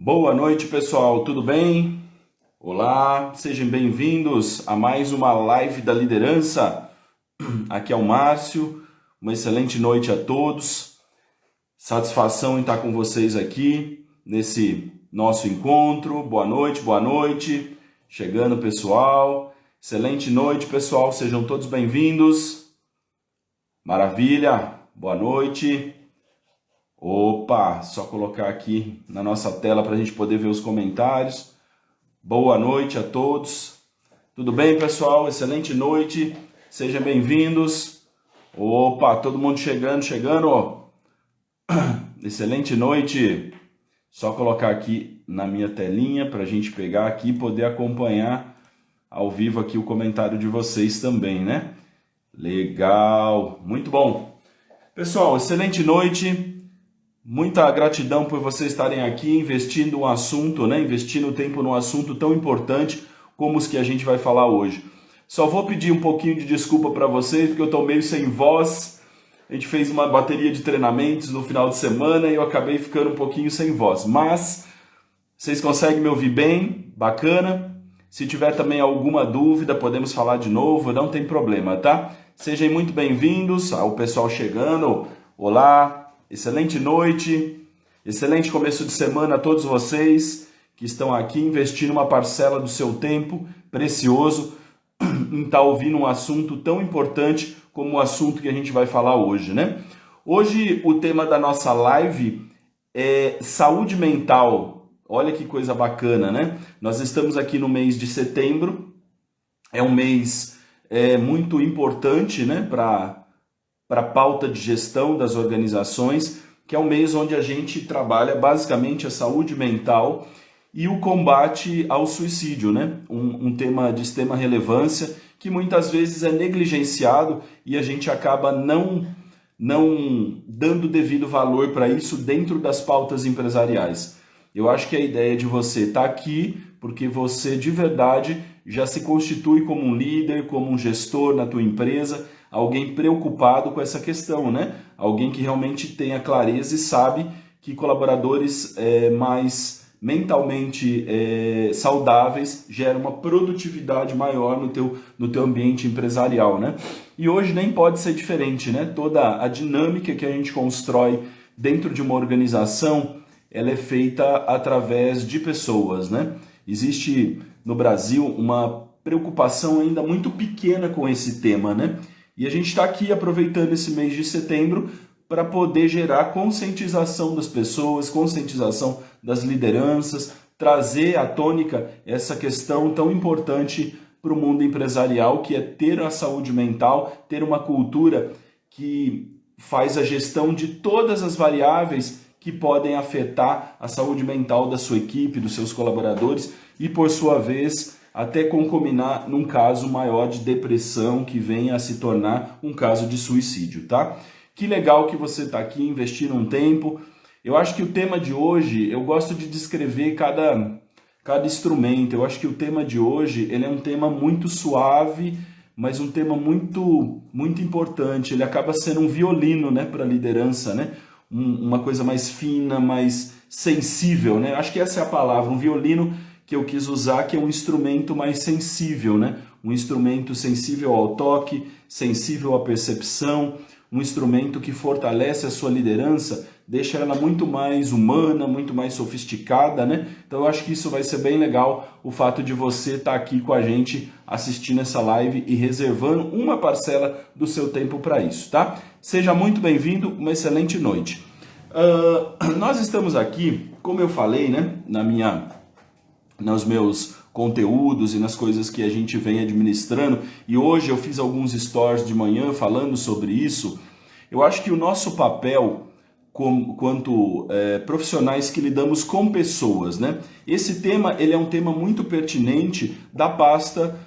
Boa noite, pessoal, tudo bem? Olá, sejam bem-vindos a mais uma live da liderança. Aqui é o Márcio, uma excelente noite a todos. Satisfação em estar com vocês aqui nesse nosso encontro. Boa noite. Chegando, pessoal. Excelente noite, pessoal, sejam todos bem-vindos. Maravilha, boa noite. Opa, só colocar aqui na nossa tela para a gente poder ver os comentários. Boa noite a todos. Tudo bem, pessoal? Excelente noite. Sejam bem-vindos. Opa, todo mundo chegando. Excelente noite. Só colocar aqui na minha telinha para a gente pegar aqui e poder acompanhar ao vivo aqui o comentário de vocês também, né? Legal, muito bom. Pessoal, excelente noite. Muita gratidão por vocês estarem aqui investindo um assunto, né? Investindo tempo num assunto tão importante como os que a gente vai falar hoje. Só vou pedir um pouquinho de desculpa para vocês, porque eu estou meio sem voz. A gente fez uma bateria de treinamentos no final de semana e eu acabei ficando um pouquinho sem voz. Mas vocês conseguem me ouvir bem? Bacana? Se tiver também alguma dúvida, podemos falar de novo, não tem problema, tá? Sejam muito bem-vindos ao pessoal chegando. Olá! Excelente noite, excelente começo de semana a todos vocês que estão aqui investindo uma parcela do seu tempo precioso em estar ouvindo um assunto tão importante como o assunto que a gente vai falar hoje, né? Hoje o tema da nossa live é saúde mental. Olha que coisa bacana, né? Nós estamos aqui no mês de setembro, é um mês muito importante, né, para a pauta de gestão das organizações, que é um mês onde a gente trabalha basicamente a saúde mental e o combate ao suicídio, né? Um tema de extrema relevância que muitas vezes é negligenciado e a gente acaba não dando devido valor para isso dentro das pautas empresariais. Eu acho que a ideia de você estar aqui porque você de verdade já se constitui como um líder, como um gestor na tua empresa, alguém preocupado com essa questão, né? Alguém que realmente tenha clareza e sabe que colaboradores mais mentalmente saudáveis geram uma produtividade maior no teu ambiente empresarial, né? E hoje nem pode ser diferente, né? Toda a dinâmica que a gente constrói dentro de uma organização, ela é feita através de pessoas, né? Existe no Brasil uma preocupação ainda muito pequena com esse tema, né? E a gente está aqui aproveitando esse mês de setembro para poder gerar conscientização das pessoas, conscientização das lideranças, trazer à tônica essa questão tão importante para o mundo empresarial, que é ter a saúde mental, ter uma cultura que faz a gestão de todas as variáveis que podem afetar a saúde mental da sua equipe, dos seus colaboradores e, por sua vez, até concominar num caso maior de depressão que venha a se tornar um caso de suicídio, tá? Que legal que você está aqui investindo um tempo. Eu acho que o tema de hoje, eu gosto de descrever cada instrumento. Eu acho que o tema de hoje, ele é um tema muito suave, mas um tema muito importante. Ele acaba sendo um violino, né, para a liderança, né? Uma coisa mais fina, mais sensível, né? Acho que essa é a palavra, um violino que eu quis usar, que é um instrumento mais sensível, né? Um instrumento sensível ao toque, sensível à percepção, um instrumento que fortalece a sua liderança, deixa ela muito mais humana, muito mais sofisticada, né? Então eu acho que isso vai ser bem legal, o fato de você estar aqui com a gente assistindo essa live e reservando uma parcela do seu tempo para isso, tá? Seja muito bem-vindo, uma excelente noite. Nós estamos aqui, como eu falei, né, nos meus conteúdos e nas coisas que a gente vem administrando, e hoje eu fiz alguns stories de manhã falando sobre isso. Eu acho que o nosso papel quanto profissionais que lidamos com pessoas, né? Esse tema, ele é um tema muito pertinente da pasta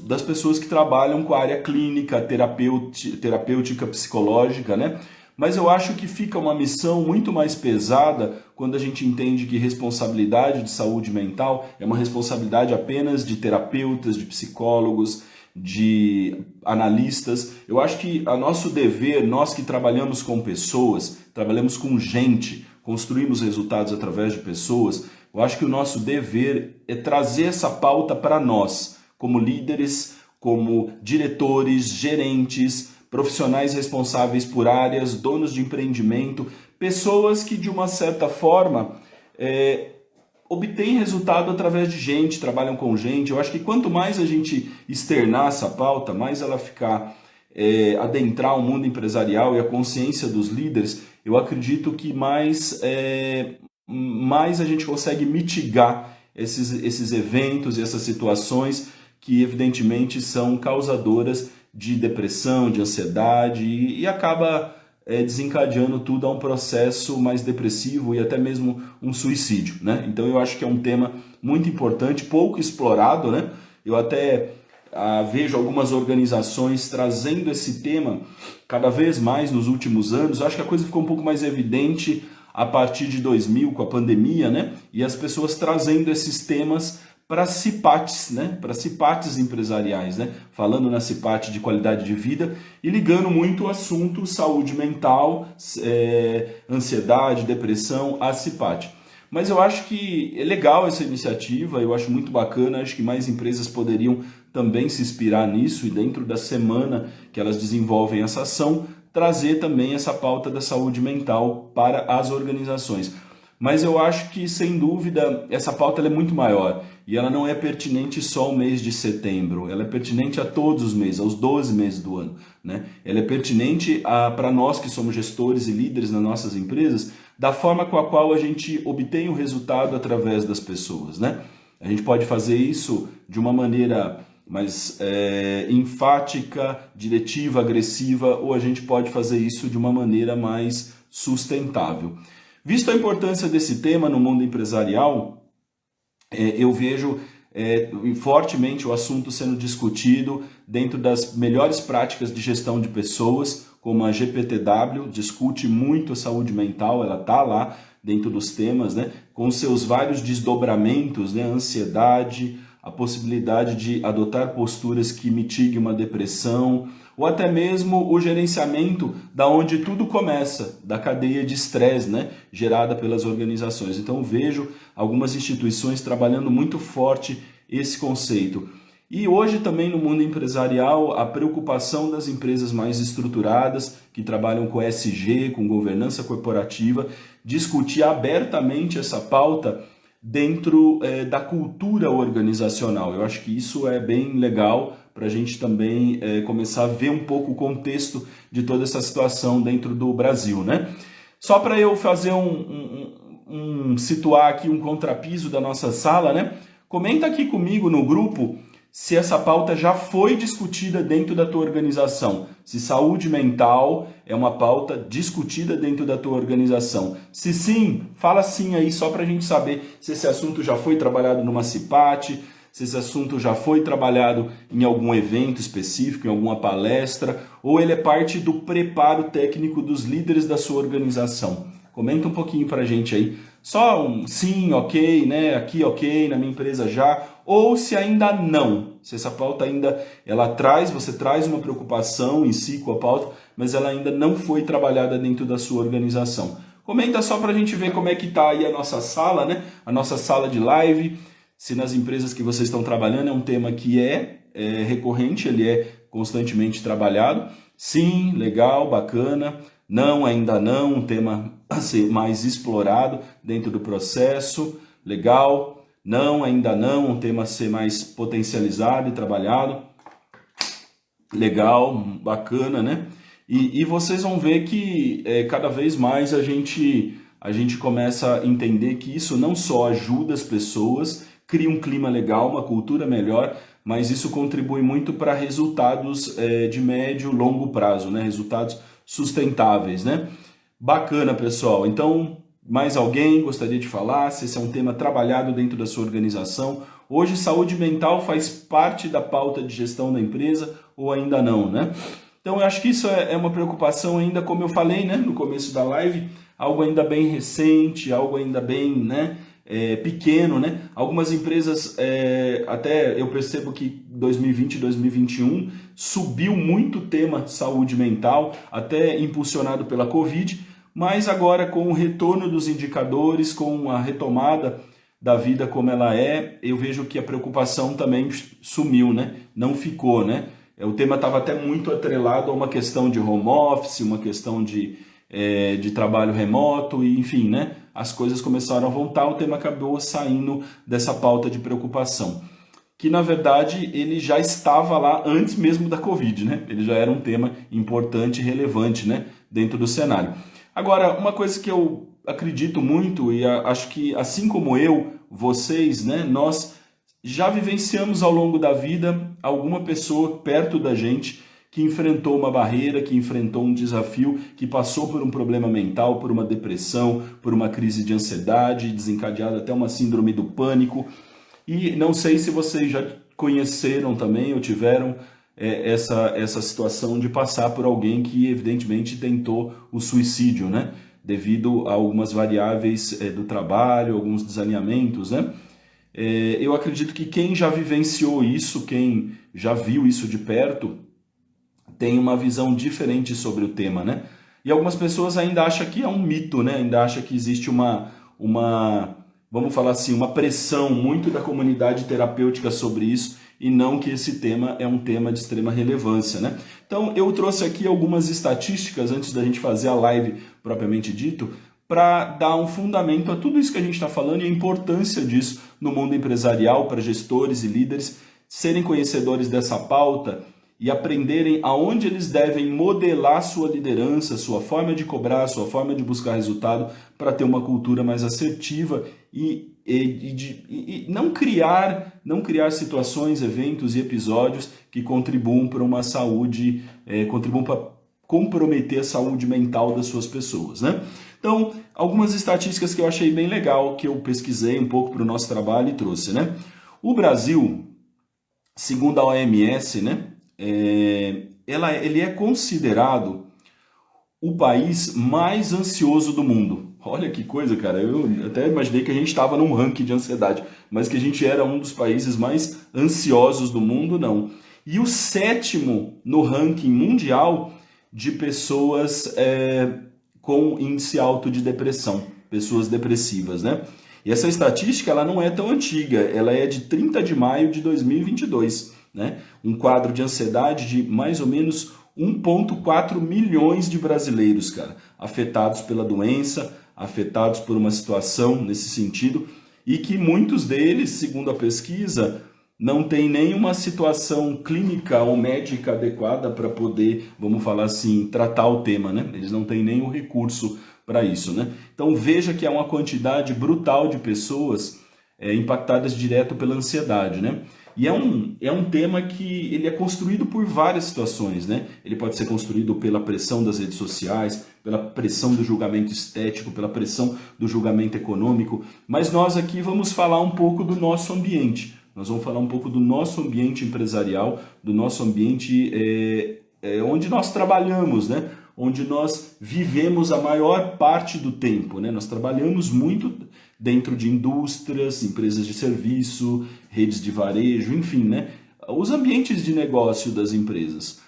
das pessoas que trabalham com a área clínica, terapêutica, psicológica, né? Mas eu acho que fica uma missão muito mais pesada quando a gente entende que responsabilidade de saúde mental é uma responsabilidade apenas de terapeutas, de psicólogos, de analistas. Eu acho que a nosso dever, nós que trabalhamos com pessoas, trabalhamos com gente, construímos resultados através de pessoas, Eu acho que o nosso dever é trazer essa pauta para nós, como líderes, como diretores, gerentes, profissionais responsáveis por áreas, donos de empreendimento, pessoas que de uma certa forma obtêm resultado através de gente, trabalham com gente. Eu acho que quanto mais a gente externar essa pauta, mais ela ficar, adentrar o mundo empresarial e a consciência dos líderes, eu acredito que mais a gente consegue mitigar esses eventos e essas situações que evidentemente são causadoras de depressão, de ansiedade e acaba desencadeando tudo a um processo mais depressivo e até mesmo um suicídio, né? Então eu acho que é um tema muito importante, pouco explorado, né? Eu até vejo algumas organizações trazendo esse tema cada vez mais nos últimos anos. Eu acho que a coisa ficou um pouco mais evidente a partir de 2000 com a pandemia, né? E as pessoas trazendo esses temas para CIPATs, né? Para CIPATs empresariais, né? Falando na CIPAT de qualidade de vida e ligando muito o assunto saúde mental, ansiedade, depressão à CIPAT. Mas eu acho que é legal essa iniciativa, eu acho muito bacana, acho que mais empresas poderiam também se inspirar nisso e dentro da semana que elas desenvolvem essa ação, trazer também essa pauta da saúde mental para as organizações. Mas eu acho que, sem dúvida, essa pauta ela é muito maior e ela não é pertinente só ao mês de setembro, ela é pertinente a todos os meses, aos 12 meses do ano, né? Ela é pertinente para nós que somos gestores e líderes nas nossas empresas, da forma com a qual a gente obtém o resultado através das pessoas, né? A gente pode fazer isso de uma maneira mais enfática, diretiva, agressiva, ou a gente pode fazer isso de uma maneira mais sustentável. Visto a importância desse tema no mundo empresarial, eu vejo fortemente o assunto sendo discutido dentro das melhores práticas de gestão de pessoas, como a GPTW, discute muito a saúde mental, ela está lá dentro dos temas, né, com seus vários desdobramentos, né, a ansiedade, a possibilidade de adotar posturas que mitiguem uma depressão, ou até mesmo o gerenciamento da onde tudo começa, da cadeia de estresse, né, gerada pelas organizações. Então vejo algumas instituições trabalhando muito forte esse conceito. E hoje também no mundo empresarial, a preocupação das empresas mais estruturadas, que trabalham com ESG, com governança corporativa, discutir abertamente essa pauta dentro da cultura organizacional. Eu acho que isso é bem legal para a gente também começar a ver um pouco o contexto de toda essa situação dentro do Brasil, né? Só para eu fazer situar aqui um contrapiso da nossa sala, né? Comenta aqui comigo no grupo se essa pauta já foi discutida dentro da tua organização. Se saúde mental é uma pauta discutida dentro da tua organização. Se sim, fala sim aí só para a gente saber se esse assunto já foi trabalhado numa CIPAT, se esse assunto já foi trabalhado em algum evento específico, em alguma palestra, ou ele é parte do preparo técnico dos líderes da sua organização. Comenta um pouquinho para a gente aí. Só um sim, ok, né? Aqui ok, na minha empresa já. Ou se ainda não. Se essa pauta ainda, você traz uma preocupação em si com a pauta, mas ela ainda não foi trabalhada dentro da sua organização. Comenta só para a gente ver como é que está aí a nossa sala, né? A nossa sala de live. Se nas empresas que vocês estão trabalhando é um tema que é recorrente, ele é constantemente trabalhado. Sim, legal, bacana. Não, ainda não, um tema a ser mais explorado dentro do processo. Legal. Não, ainda não, um tema a ser mais potencializado e trabalhado. Legal, bacana, né? E vocês vão ver que cada vez mais a gente começa a entender que isso não só ajuda as pessoas, cria um clima legal, uma cultura melhor, mas isso contribui muito para resultados de médio e longo prazo, né? Resultados sustentáveis, né? Bacana, pessoal. Então, mais alguém gostaria de falar? Se esse é um tema trabalhado dentro da sua organização? Hoje, saúde mental faz parte da pauta de gestão da empresa ou ainda não, né? Então, eu acho que isso é uma preocupação ainda, como eu falei, né, no começo da live, algo ainda bem recente, algo ainda bem, né, pequeno, né? Algumas empresas, até eu percebo que 2020 e 2021 subiu muito o tema saúde mental, até impulsionado pela Covid, mas agora com o retorno dos indicadores, com a retomada da vida como ela é, eu vejo que a preocupação também sumiu, né? Não ficou, né? O tema estava até muito atrelado a uma questão de home office, uma questão de trabalho remoto, e enfim, né? As coisas começaram a voltar, o tema acabou saindo dessa pauta de preocupação, que na verdade ele já estava lá antes mesmo da Covid, né? Ele já era um tema importante e relevante, né? Dentro do cenário. Agora, uma coisa que eu acredito muito, e acho que assim como eu, vocês, né? Nós já vivenciamos ao longo da vida alguma pessoa perto da gente que enfrentou uma barreira, que enfrentou um desafio, que passou por um problema mental, por uma depressão, por uma crise de ansiedade, desencadeada até uma síndrome do pânico. E não sei se vocês já conheceram também ou tiveram essa situação de passar por alguém que evidentemente tentou o suicídio, né? Devido a algumas variáveis do trabalho, alguns desalinhamentos, né? Eu acredito que quem já vivenciou isso, quem já viu isso de perto, tem uma visão diferente sobre o tema, né? E algumas pessoas ainda acham que é um mito, né? Ainda acham que existe vamos falar assim, uma pressão muito da comunidade terapêutica sobre isso, e não que esse tema é um tema de extrema relevância, né? Então eu trouxe aqui algumas estatísticas antes da gente fazer a live propriamente dito, para dar um fundamento a tudo isso que a gente está falando e a importância disso no mundo empresarial, para gestores e líderes serem conhecedores dessa pauta e aprenderem aonde eles devem modelar sua liderança, sua forma de cobrar, sua forma de buscar resultado, para ter uma cultura mais assertiva e não criar situações, eventos e episódios que contribuam para uma saúde, contribuam para comprometer a saúde mental das suas pessoas, né? Então, algumas estatísticas que eu achei bem legal, que eu pesquisei um pouco para o nosso trabalho e trouxe, né? O Brasil, segundo a OMS, né? Ele é considerado o país mais ansioso do mundo. Olha que coisa, cara. Eu até imaginei que a gente estava num ranking de ansiedade, mas que a gente era um dos países mais ansiosos do mundo, não. E o 7º no ranking mundial de pessoas com índice alto de depressão, pessoas depressivas, né? E essa estatística ela não é tão antiga, ela é de 30 de maio de 2022. Né? Um quadro de ansiedade de mais ou menos 1,4 milhões de brasileiros, cara, afetados pela doença, afetados por uma situação nesse sentido, e que muitos deles, segundo a pesquisa, não têm nenhuma situação clínica ou médica adequada para poder, vamos falar assim, tratar o tema, né? Eles não têm nenhum recurso para isso, né? Então veja que é uma quantidade brutal de pessoas impactadas direto pela ansiedade, né? E é um tema que ele é construído por várias situações, né? Ele pode ser construído pela pressão das redes sociais, pela pressão do julgamento estético, pela pressão do julgamento econômico, mas nós aqui vamos falar um pouco do nosso ambiente. Nós vamos falar um pouco do nosso ambiente empresarial, do nosso ambiente onde nós trabalhamos, né? Onde nós vivemos a maior parte do tempo, né? Nós trabalhamos muito dentro de indústrias, empresas de serviço, redes de varejo, enfim, né? Os ambientes de negócio das empresas.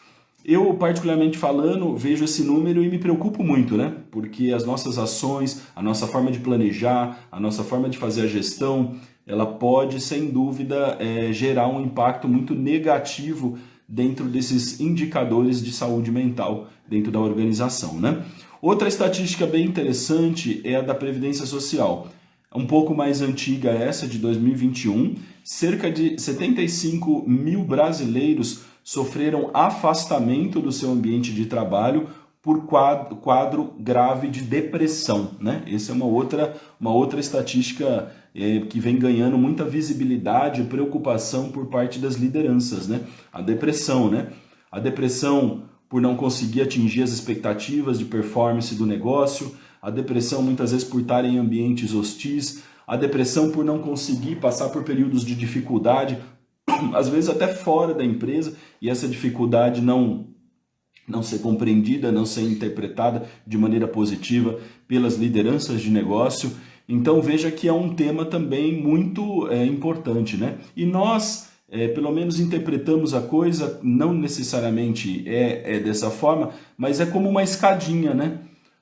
Eu, particularmente falando, vejo esse número e me preocupo muito, né? Porque as nossas ações, a nossa forma de planejar, a nossa forma de fazer a gestão, ela pode, sem dúvida, gerar um impacto muito negativo dentro desses indicadores de saúde mental dentro da organização, né? Outra estatística bem interessante é a da Previdência Social. Um pouco mais antiga essa, de 2021, cerca de 75 mil brasileiros sofreram afastamento do seu ambiente de trabalho por quadro grave de depressão, né? Essa é uma outra estatística que vem ganhando muita visibilidade e preocupação por parte das lideranças, né? A depressão, né? A depressão por não conseguir atingir as expectativas de performance do negócio, a depressão muitas vezes por estar em ambientes hostis, a depressão por não conseguir passar por períodos de dificuldade, às vezes até fora da empresa, e essa dificuldade não ser compreendida, não ser interpretada de maneira positiva pelas lideranças de negócio. Então veja que é um tema também muito importante, né? E nós, pelo menos interpretamos a coisa, não necessariamente é dessa forma, mas é como uma escadinha, né?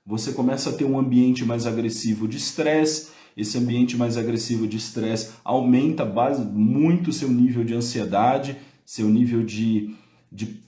Você começa a ter um ambiente mais agressivo de estresse, esse ambiente mais agressivo de estresse aumenta muito seu nível de ansiedade, seu nível de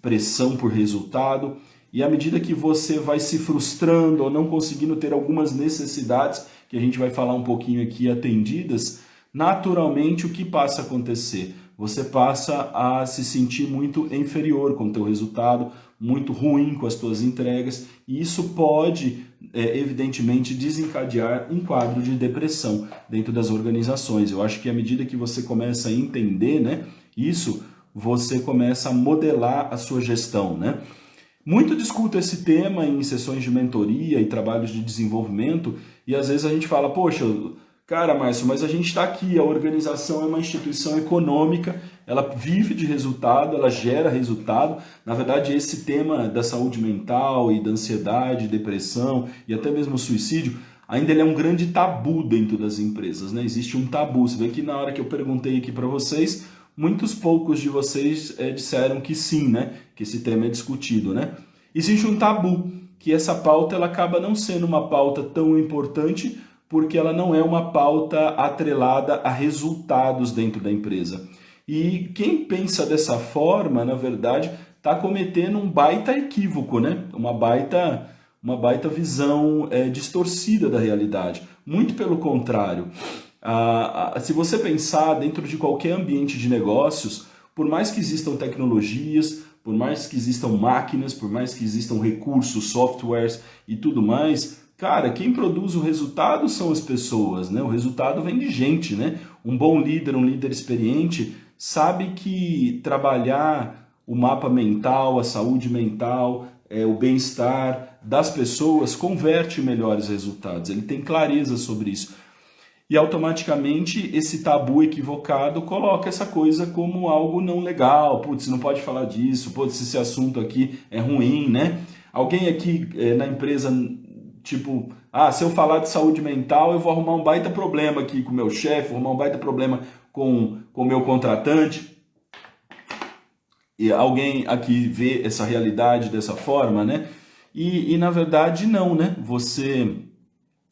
pressão por resultado. E à medida que você vai se frustrando ou não conseguindo ter algumas necessidades, que a gente vai falar um pouquinho aqui, atendidas, naturalmente o que passa a acontecer? Você passa a se sentir muito inferior com o teu resultado, muito ruim com as tuas entregas, e isso pode, evidentemente, desencadear um quadro de depressão dentro das organizações. Eu acho que à medida que você começa a entender, né, isso, você começa a modelar a sua gestão, né? Muito discuto esse tema em sessões de mentoria e trabalhos de desenvolvimento, e às vezes a gente fala, poxa, cara, Márcio, mas a gente está aqui, a organização é uma instituição econômica, ela vive de resultado, ela gera resultado. Na verdade, esse tema da saúde mental e da ansiedade, depressão e até mesmo suicídio, ainda ele é um grande tabu dentro das empresas, né? Existe um tabu. Você vê que na hora que eu perguntei aqui para vocês, muitos poucos de vocês disseram que sim, né? Que esse tema é discutido, né? Existe um tabu, que essa pauta ela acaba não sendo uma pauta tão importante, porque ela não é uma pauta atrelada a resultados dentro da empresa. E quem pensa dessa forma, na verdade, está cometendo um baita equívoco, né? Uma baita visão distorcida da realidade. Muito pelo contrário. Se você pensar dentro de qualquer ambiente de negócios, por mais que existam tecnologias, por mais que existam máquinas, por mais que existam recursos, softwares e tudo mais, cara, quem produz o resultado são as pessoas, né? O resultado vem de gente, né? Um bom líder, um líder experiente, sabe que trabalhar o mapa mental, a saúde mental, o bem-estar das pessoas converte em melhores resultados. Ele tem clareza sobre isso. E automaticamente esse tabu equivocado coloca essa coisa como algo não legal. Putz, não pode falar disso, putz, esse assunto aqui é ruim, né? Alguém aqui na empresa, tipo, se eu falar de saúde mental, eu vou arrumar um baita problema aqui com o meu chefe, vou arrumar um baita problema com o meu contratante. E alguém aqui vê essa realidade dessa forma, né? E na verdade não, né?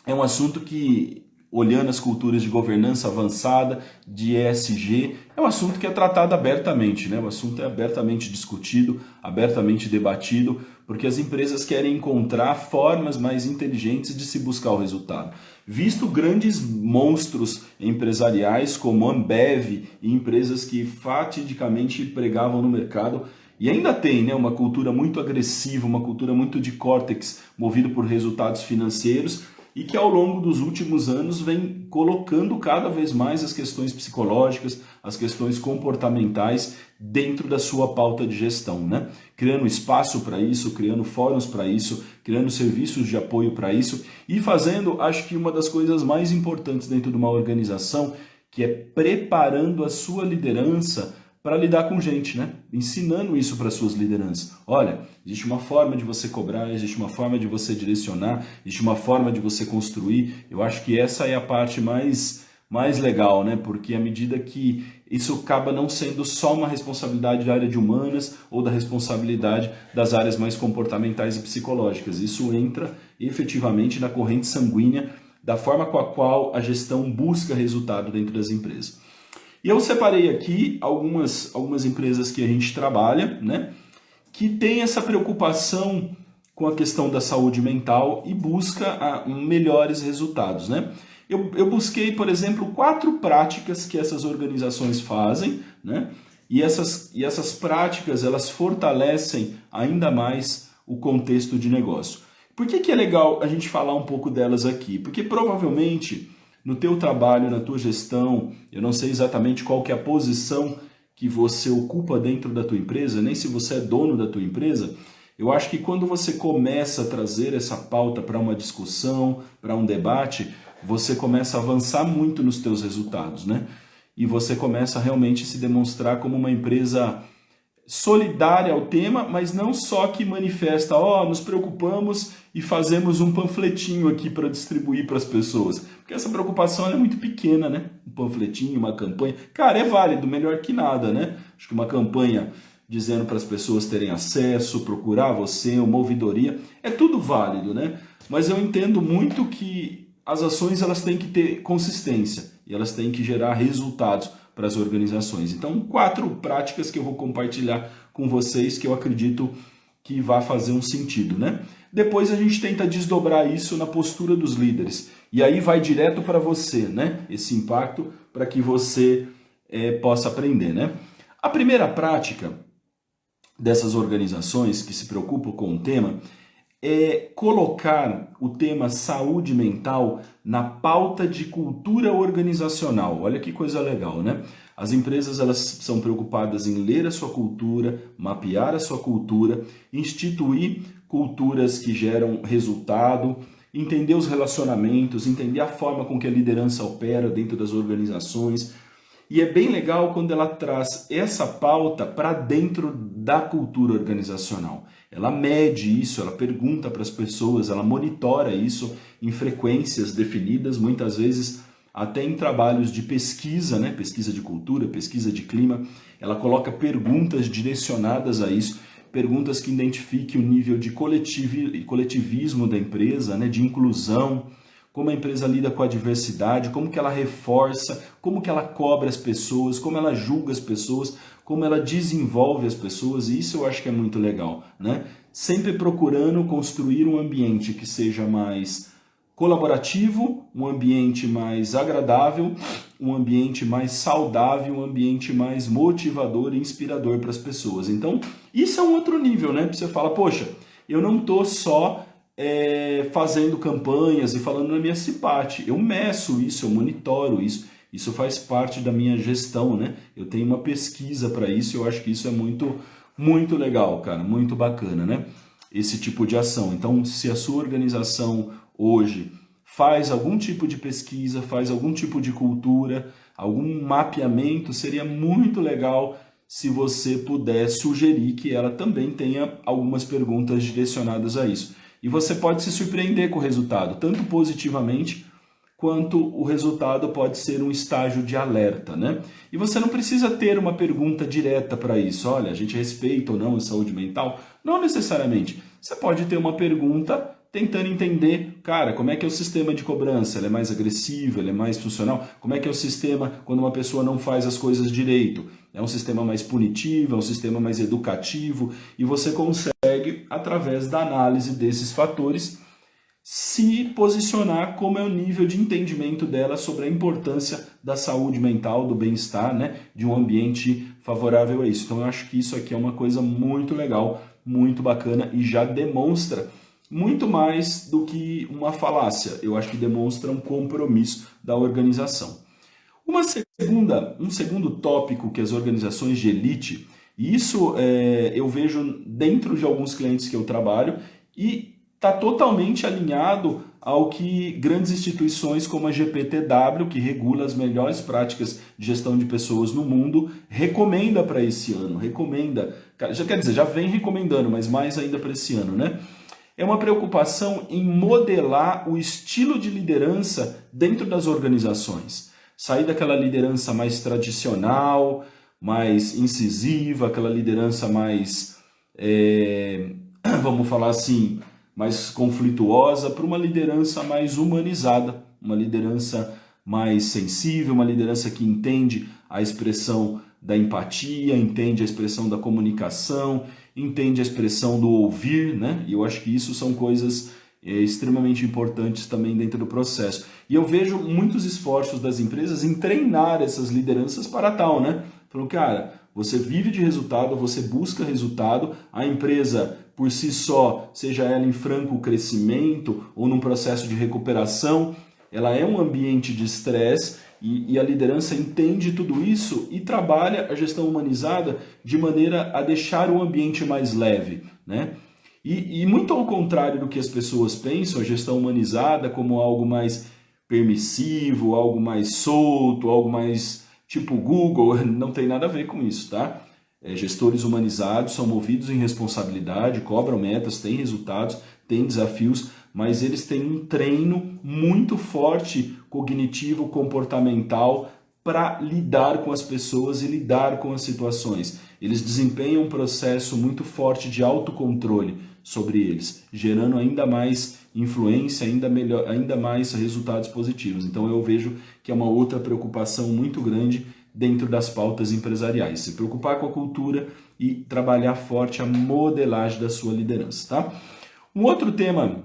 É um assunto que, olhando as culturas de governança avançada, de ESG, é um assunto que é tratado abertamente, né? O assunto é abertamente discutido, abertamente debatido, porque as empresas querem encontrar formas mais inteligentes de se buscar o resultado. Visto grandes monstros empresariais como Ambev e empresas que fatidicamente pregavam no mercado, e ainda tem, né, uma cultura muito agressiva, uma cultura muito de córtex, movido por resultados financeiros, e que ao longo dos últimos anos vem colocando cada vez mais as questões psicológicas, as questões comportamentais dentro da sua pauta de gestão, né? Criando espaço para isso, criando fóruns para isso, criando serviços de apoio para isso e fazendo, acho que uma das coisas mais importantes dentro de uma organização, que é preparando a sua liderança para lidar com gente, né? Ensinando isso para suas lideranças. Olha, existe uma forma de você cobrar, existe uma forma de você direcionar, existe uma forma de você construir. Eu acho que essa é a parte mais legal, né? Porque à medida que isso acaba não sendo só uma responsabilidade da área de humanas ou da responsabilidade das áreas mais comportamentais e psicológicas. Isso entra efetivamente na corrente sanguínea da forma com a qual a gestão busca resultado dentro das empresas. E eu separei aqui algumas empresas que a gente trabalha, né, que tem essa preocupação com a questão da saúde mental e busca melhores resultados, né? Eu busquei, por exemplo, 4 práticas que essas organizações fazem, né? E essas práticas, elas fortalecem ainda mais o contexto de negócio. Por que é legal a gente falar um pouco delas aqui? Porque provavelmente no teu trabalho, na tua gestão, eu não sei exatamente qual que é a posição que você ocupa dentro da tua empresa, nem se você é dono da tua empresa. Eu acho que quando você começa a trazer essa pauta para uma discussão, para um debate, você começa a avançar muito nos teus resultados, né? E você começa a realmente se demonstrar como uma empresa solidária ao tema, mas não só que manifesta, nos preocupamos e fazemos um panfletinho aqui para distribuir para as pessoas. Porque essa preocupação é muito pequena, né? Um panfletinho, uma campanha. Cara, é válido, melhor que nada, né? Acho que uma campanha dizendo para as pessoas terem acesso, procurar você, uma ouvidoria, é tudo válido, né? Mas eu entendo muito que as ações elas têm que ter consistência e elas têm que gerar resultados para as organizações. Então, 4 práticas que eu vou compartilhar com vocês que eu acredito que vai fazer um sentido, né? Depois a gente tenta desdobrar isso na postura dos líderes. E aí vai direto para você, né? Esse impacto para que você possa aprender, né? A primeira prática dessas organizações que se preocupam com o tema é colocar o tema saúde mental na pauta de cultura organizacional. Olha que coisa legal, né? As empresas elas são preocupadas em ler a sua cultura, mapear a sua cultura, instituir culturas que geram resultado, entender os relacionamentos, entender a forma com que a liderança opera dentro das organizações. E é bem legal quando ela traz essa pauta para dentro da cultura organizacional. Ela mede isso, ela pergunta para as pessoas, ela monitora isso em frequências definidas, muitas vezes até em trabalhos de pesquisa, né? Pesquisa de cultura, pesquisa de clima. Ela coloca perguntas direcionadas a isso, perguntas que identifiquem o nível de coletivismo da empresa, né? De inclusão, como a empresa lida com a diversidade, como que ela reforça, como que ela cobra as pessoas, como ela julga as pessoas, como ela desenvolve as pessoas, e isso eu acho que é muito legal, né? Sempre procurando construir um ambiente que seja mais colaborativo, um ambiente mais agradável, um ambiente mais saudável, um ambiente mais motivador e inspirador para as pessoas. Então, isso é um outro nível, né? Você fala, poxa, eu não estou só fazendo campanhas e falando na minha CIPAT. Eu meço isso, eu monitoro isso. Isso faz parte da minha gestão, né? Eu tenho uma pesquisa para isso e eu acho que isso é muito, muito legal, cara. Muito bacana, né? Esse tipo de ação. Então, se a sua organização hoje faz algum tipo de pesquisa, faz algum tipo de cultura, algum mapeamento, seria muito legal se você puder sugerir que ela também tenha algumas perguntas direcionadas a isso. E você pode se surpreender com o resultado, tanto positivamente, quanto o resultado pode ser um estágio de alerta, né? E você não precisa ter uma pergunta direta para isso. Olha, a gente respeita ou não a saúde mental? Não necessariamente. Você pode ter uma pergunta tentando entender, cara, como é que é o sistema de cobrança? Ele é mais agressivo? Ele é mais funcional? Como é que é o sistema quando uma pessoa não faz as coisas direito? É um sistema mais punitivo? É um sistema mais educativo? E você consegue, através da análise desses fatores, se posicionar como é o nível de entendimento dela sobre a importância da saúde mental, do bem-estar, né? De um ambiente favorável a isso. Então eu acho que isso aqui é uma coisa muito legal, muito bacana e já demonstra muito mais do que uma falácia. Eu acho que demonstra um compromisso da organização. Um segundo tópico que as organizações de elite, e isso eu vejo dentro de alguns clientes que eu trabalho e está totalmente alinhado ao que grandes instituições como a GPTW, que regula as melhores práticas de gestão de pessoas no mundo, recomenda para esse ano. Já vem recomendando, mas mais ainda para esse ano, né? É uma preocupação em modelar o estilo de liderança dentro das organizações. Sair daquela liderança mais tradicional, mais incisiva, aquela liderança mais, vamos falar assim, mais conflituosa, para uma liderança mais humanizada, uma liderança mais sensível, uma liderança que entende a expressão da empatia, entende a expressão da comunicação, entende a expressão do ouvir, né? E eu acho que isso são coisas extremamente importantes também dentro do processo. E eu vejo muitos esforços das empresas em treinar essas lideranças para tal, né? Falando, cara, você vive de resultado, você busca resultado, a empresa por si só, seja ela em franco crescimento ou num processo de recuperação, ela é um ambiente de estresse e a liderança entende tudo isso e trabalha a gestão humanizada de maneira a deixar o ambiente mais leve, né? E muito ao contrário do que as pessoas pensam, a gestão humanizada como algo mais permissivo, algo mais solto, algo mais tipo Google, não tem nada a ver com isso, tá? Gestores humanizados são movidos em responsabilidade, cobram metas, têm resultados, têm desafios, mas eles têm um treino muito forte, cognitivo, comportamental, para lidar com as pessoas e lidar com as situações. Eles desempenham um processo muito forte de autocontrole sobre eles, gerando ainda mais influência, ainda mais resultados positivos. Então eu vejo que é uma outra preocupação muito grande dentro das pautas empresariais, se preocupar com a cultura e trabalhar forte a modelagem da sua liderança, tá? Um outro tema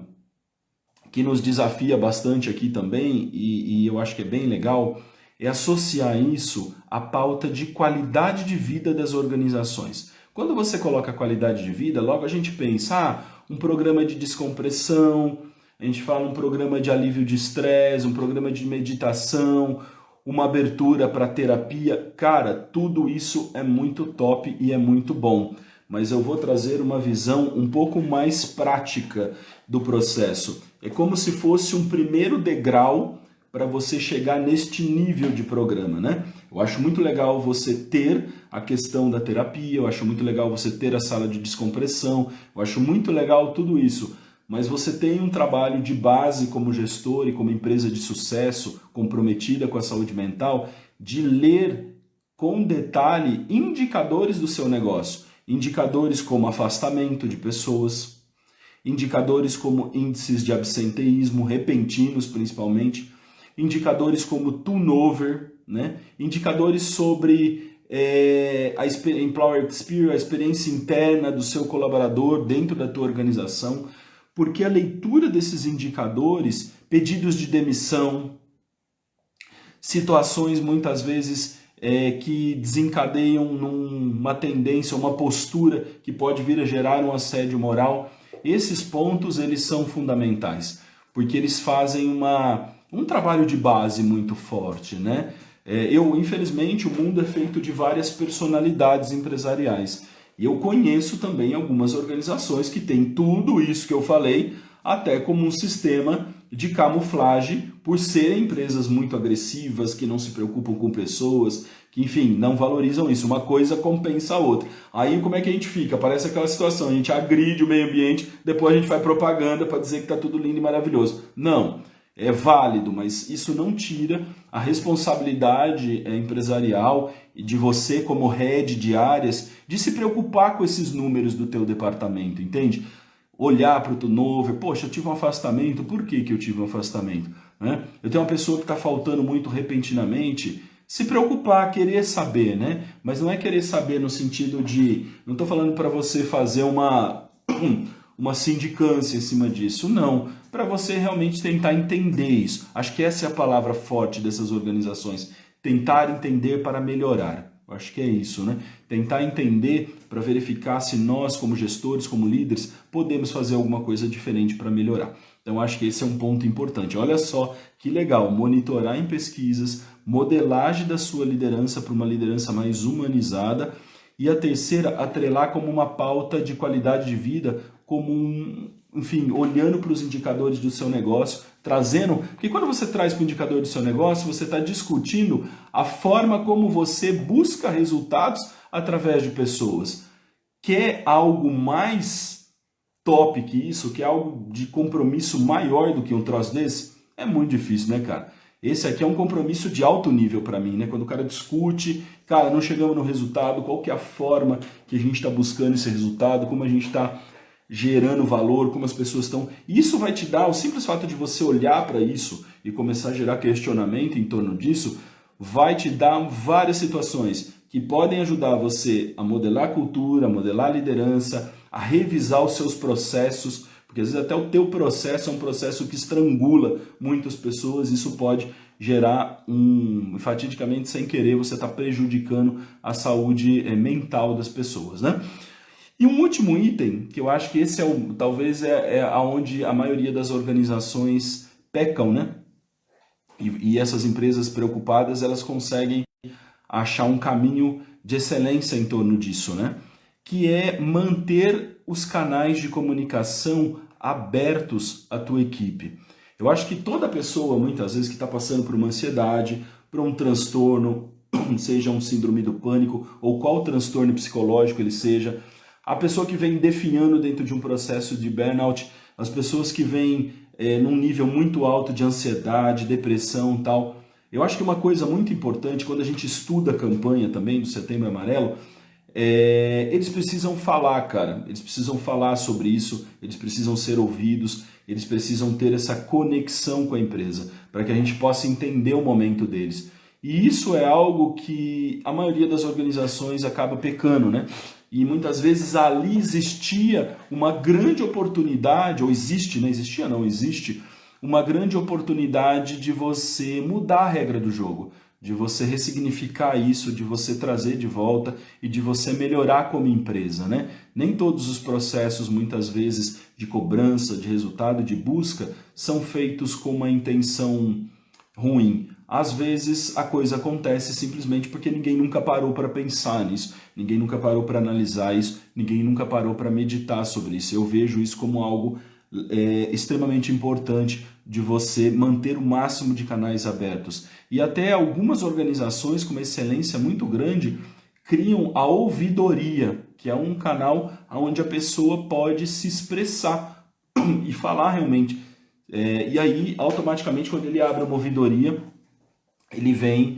que nos desafia bastante aqui também, e eu acho que é bem legal, é associar isso à pauta de qualidade de vida das organizações. Quando você coloca qualidade de vida, logo a gente pensa, um programa de descompressão, a gente fala um programa de alívio de estresse, um programa de meditação, uma abertura para terapia. Cara, tudo isso é muito top e é muito bom. Mas eu vou trazer uma visão um pouco mais prática do processo. É como se fosse um primeiro degrau para você chegar neste nível de programa, né? Eu acho muito legal você ter a questão da terapia, eu acho muito legal você ter a sala de descompressão, eu acho muito legal tudo isso, mas você tem um trabalho de base como gestor e como empresa de sucesso comprometida com a saúde mental, de ler com detalhe indicadores do seu negócio, indicadores como afastamento de pessoas, indicadores como índices de absenteísmo repentinos principalmente, indicadores como turnover, né? Indicadores sobre a employer experience, a experiência interna do seu colaborador dentro da tua organização, porque a leitura desses indicadores, pedidos de demissão, situações muitas vezes que desencadeiam numa tendência, uma postura que pode vir a gerar um assédio moral, esses pontos eles são fundamentais, porque eles fazem um trabalho de base muito forte, né? Infelizmente, o mundo é feito de várias personalidades empresariais. E eu conheço também algumas organizações que têm tudo isso que eu falei, até como um sistema de camuflagem, por serem empresas muito agressivas, que não se preocupam com pessoas, que, enfim, não valorizam isso. Uma coisa compensa a outra. Aí como é que a gente fica? Parece aquela situação, a gente agride o meio ambiente, depois a gente faz propaganda para dizer que está tudo lindo e maravilhoso. Não. É válido, mas isso não tira a responsabilidade empresarial e de você como head de áreas de se preocupar com esses números do teu departamento, entende? Olhar para o turnover, poxa, eu tive um afastamento, por que eu tive um afastamento? Né? Eu tenho uma pessoa que está faltando muito repentinamente, se preocupar, querer saber, né? Mas não é querer saber no sentido de, não estou falando para você fazer uma sindicância em cima disso, não. Para você realmente tentar entender isso. Acho que essa é a palavra forte dessas organizações. Tentar entender para melhorar. Eu acho que é isso, né? Tentar entender para verificar se nós, como gestores, como líderes, podemos fazer alguma coisa diferente para melhorar. Então, acho que esse é um ponto importante. Olha só que legal, monitorar em pesquisas, modelagem da sua liderança para uma liderança mais humanizada. E a terceira, atrelar como uma pauta de qualidade de vida, como enfim, olhando para os indicadores do seu negócio, trazendo, porque quando você traz para o indicador do seu negócio, você está discutindo a forma como você busca resultados através de pessoas. Quer algo mais top que isso? Quer algo de compromisso maior do que um troço desse? É muito difícil, né, cara? Esse aqui é um compromisso de alto nível para mim, né? Quando o cara discute, cara, não chegamos no resultado, qual que é a forma que a gente está buscando esse resultado, como a gente está gerando valor, como as pessoas estão... Isso vai te dar, o simples fato de você olhar para isso e começar a gerar questionamento em torno disso, vai te dar várias situações que podem ajudar você a modelar a cultura, a modelar a liderança, a revisar os seus processos, porque às vezes até o teu processo é um processo que estrangula muitas pessoas, isso pode gerar fatidicamente, sem querer, você está prejudicando a saúde mental das pessoas, né? E um último item, que eu acho que esse talvez é onde a maioria das organizações pecam, né? E essas empresas preocupadas, elas conseguem achar um caminho de excelência em torno disso, né? Que é manter os canais de comunicação abertos à tua equipe. Eu acho que toda pessoa, muitas vezes, que está passando por uma ansiedade, por um transtorno, seja um síndrome do pânico ou qual transtorno psicológico ele seja, a pessoa que vem definhando dentro de um processo de burnout, as pessoas que vêm num nível muito alto de ansiedade, depressão e tal. Eu acho que uma coisa muito importante, quando a gente estuda a campanha também do Setembro Amarelo, eles precisam falar, cara. Eles precisam falar sobre isso, eles precisam ser ouvidos, eles precisam ter essa conexão com a empresa, para que a gente possa entender o momento deles. E isso é algo que a maioria das organizações acaba pecando, né? E muitas vezes ali existia uma grande oportunidade, ou existe, né? Existia não, existe uma grande oportunidade de você mudar a regra do jogo, de você ressignificar isso, de você trazer de volta e de você melhorar como empresa, né? Nem todos os processos, muitas vezes, de cobrança, de resultado, de busca, são feitos com uma intenção ruim. Às vezes a coisa acontece simplesmente porque ninguém nunca parou para pensar nisso, ninguém nunca parou para analisar isso, ninguém nunca parou para meditar sobre isso. Eu vejo isso como algo extremamente importante de você manter o máximo de canais abertos. E até algumas organizações com uma excelência muito grande criam a ouvidoria, que é um canal onde a pessoa pode se expressar e falar realmente. E aí, automaticamente, quando ele abre uma ouvidoria, ele vem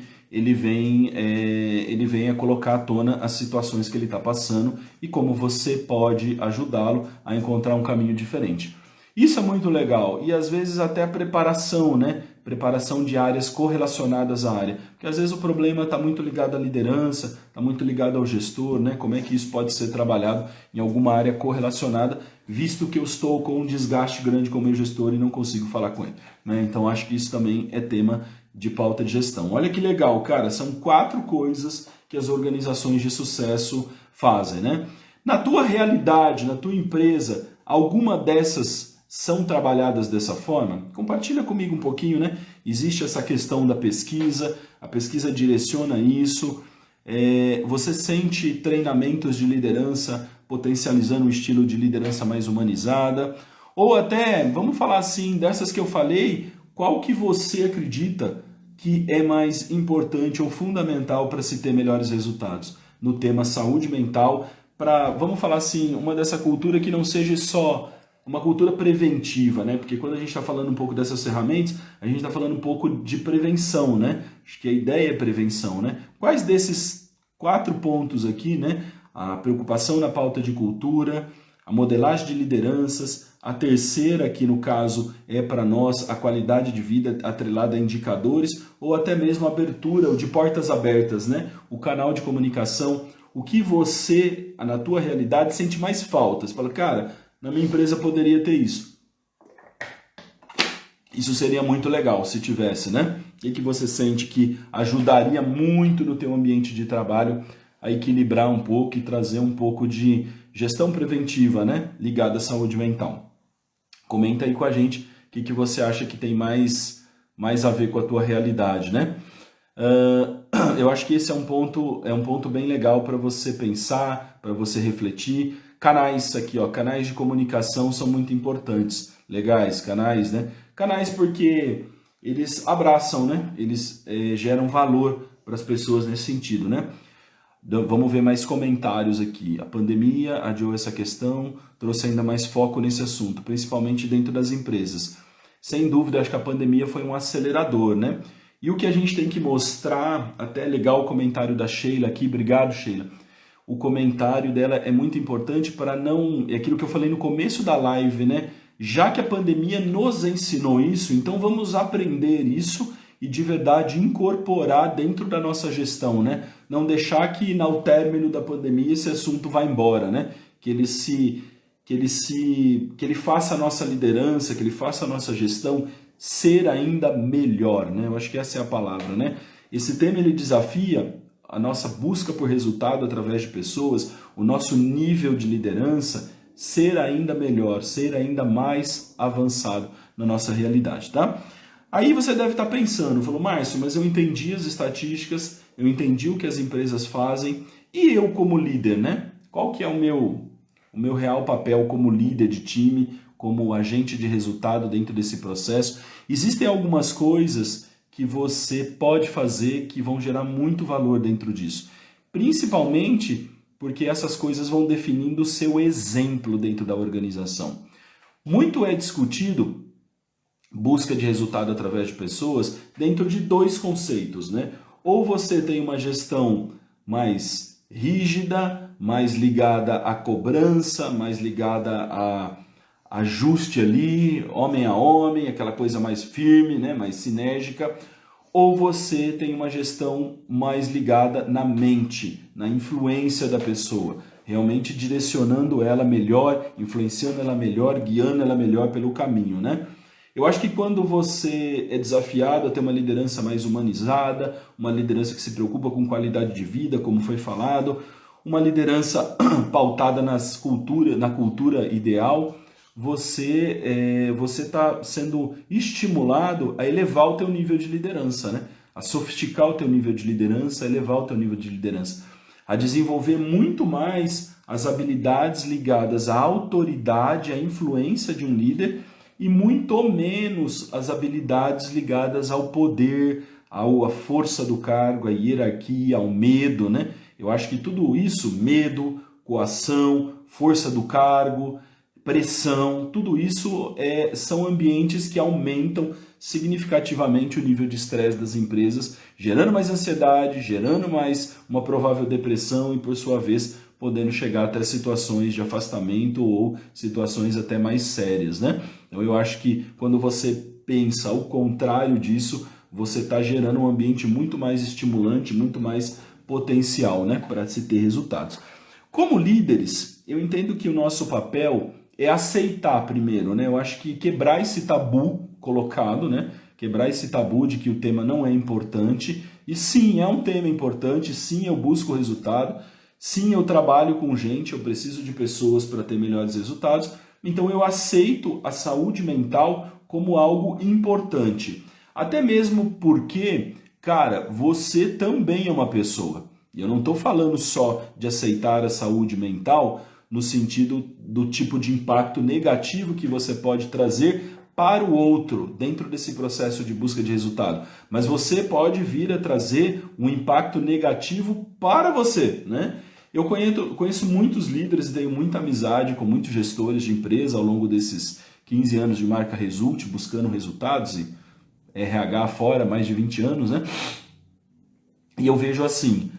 a colocar à tona as situações que ele está passando e como você pode ajudá-lo a encontrar um caminho diferente. Isso é muito legal. E às vezes até a preparação, né? Preparação de áreas correlacionadas à área. Porque às vezes o problema está muito ligado à liderança, está muito ligado ao gestor, né? Como é que isso pode ser trabalhado em alguma área correlacionada, visto que eu estou com um desgaste grande com o meu gestor e não consigo falar com ele, né? Então acho que isso também é tema de pauta de gestão. Olha que legal, cara, são 4 coisas que as organizações de sucesso fazem, né? Na tua realidade, na tua empresa, alguma dessas são trabalhadas dessa forma? Compartilha comigo um pouquinho, né? Existe essa questão da pesquisa, a pesquisa direciona isso, você sente treinamentos de liderança potencializando um estilo de liderança mais humanizada, ou até, vamos falar assim, dessas que eu falei, qual que você acredita que é mais importante ou fundamental para se ter melhores resultados no tema saúde mental, para, vamos falar assim, uma dessa cultura que não seja só uma cultura preventiva, né? Porque quando a gente está falando um pouco dessas ferramentas, a gente está falando um pouco de prevenção, né? Acho que a ideia é prevenção, né? Quais desses 4 pontos aqui, né? A preocupação na pauta de cultura, a modelagem de lideranças, a terceira, que no caso é para nós a qualidade de vida atrelada a indicadores, ou até mesmo a abertura, ou de portas abertas, né? O canal de comunicação, o que você, na tua realidade, sente mais falta. Você fala, cara, na minha empresa poderia ter isso. Isso seria muito legal se tivesse, né? O que você sente que ajudaria muito no teu ambiente de trabalho a equilibrar um pouco e trazer um pouco de gestão preventiva, né? Ligada à saúde mental. Comenta aí com a gente o que você acha que tem mais a ver com a tua realidade, né? Eu acho que esse é um ponto bem legal para você pensar, para você refletir. Canais aqui, ó, canais de comunicação são muito importantes, legais, canais, né? Canais porque eles abraçam, né? Eles geram valor para as pessoas nesse sentido, né? Vamos ver mais comentários aqui. A pandemia adiou essa questão, trouxe ainda mais foco nesse assunto, principalmente dentro das empresas. Sem dúvida, acho que a pandemia foi um acelerador, né? E o que a gente tem que mostrar, até legal o comentário da Sheila aqui, obrigado, Sheila. O comentário dela é muito importante para não... É aquilo que eu falei no começo da live, né? Já que a pandemia nos ensinou isso, então vamos aprender isso e de verdade incorporar dentro da nossa gestão, né? Não deixar que ao término da pandemia esse assunto vá embora, né? Que ele faça a nossa liderança, que ele faça a nossa gestão ser ainda melhor, né? Eu acho que essa é a palavra, né? Esse tema ele desafia a nossa busca por resultado através de pessoas, o nosso nível de liderança ser ainda melhor, ser ainda mais avançado na nossa realidade, tá? Aí você deve estar pensando, falou, Márcio, mas eu entendi as estatísticas, eu entendi o que as empresas fazem, e eu como líder, né? Qual que é o meu real papel como líder de time, como agente de resultado dentro desse processo? Existem algumas coisas que você pode fazer que vão gerar muito valor dentro disso. Principalmente porque essas coisas vão definindo o seu exemplo dentro da organização. Muito é discutido busca de resultado através de pessoas dentro de 2 conceitos, né? Ou você tem uma gestão mais rígida, mais ligada à cobrança, mais ligada a ajuste ali, homem a homem, aquela coisa mais firme, né, mais sinérgica, ou você tem uma gestão mais ligada na mente, na influência da pessoa, realmente direcionando ela melhor, influenciando ela melhor, guiando ela melhor pelo caminho, né? Eu acho que quando você é desafiado a ter uma liderança mais humanizada, uma liderança que se preocupa com qualidade de vida, como foi falado, uma liderança pautada na cultura ideal, você está sendo estimulado a elevar o teu nível de liderança, né? A sofisticar o teu nível de liderança, a elevar o teu nível de liderança, a desenvolver muito mais as habilidades ligadas à autoridade, à influência de um líder e muito menos as habilidades ligadas ao poder, à força do cargo, à hierarquia, ao medo, né? Eu acho que tudo isso, medo, coação, força do cargo, pressão, tudo isso são ambientes que aumentam significativamente o nível de estresse das empresas, gerando mais ansiedade, gerando mais uma provável depressão e, por sua vez, podendo chegar até situações de afastamento ou situações até mais sérias, né? Então eu acho que quando você pensa o contrário disso, você está gerando um ambiente muito mais estimulante, muito mais potencial, né, para se ter resultados. Como líderes, eu entendo que o nosso papel é aceitar primeiro, né? Eu acho que quebrar esse tabu colocado, né? Quebrar esse tabu de que o tema não é importante. E sim, é um tema importante, sim, eu busco resultado, sim, eu trabalho com gente, eu preciso de pessoas para ter melhores resultados. Então eu aceito a saúde mental como algo importante. Até mesmo porque, cara, você também é uma pessoa. E eu não estou falando só de aceitar a saúde mental no sentido do tipo de impacto negativo que você pode trazer para o outro dentro desse processo de busca de resultado. Mas você pode vir a trazer um impacto negativo para você, né? Eu conheço muitos líderes e tenho muita amizade com muitos gestores de empresa ao longo desses 15 anos de marca Result, buscando resultados e RH fora, mais de 20 anos, né? E eu vejo assim,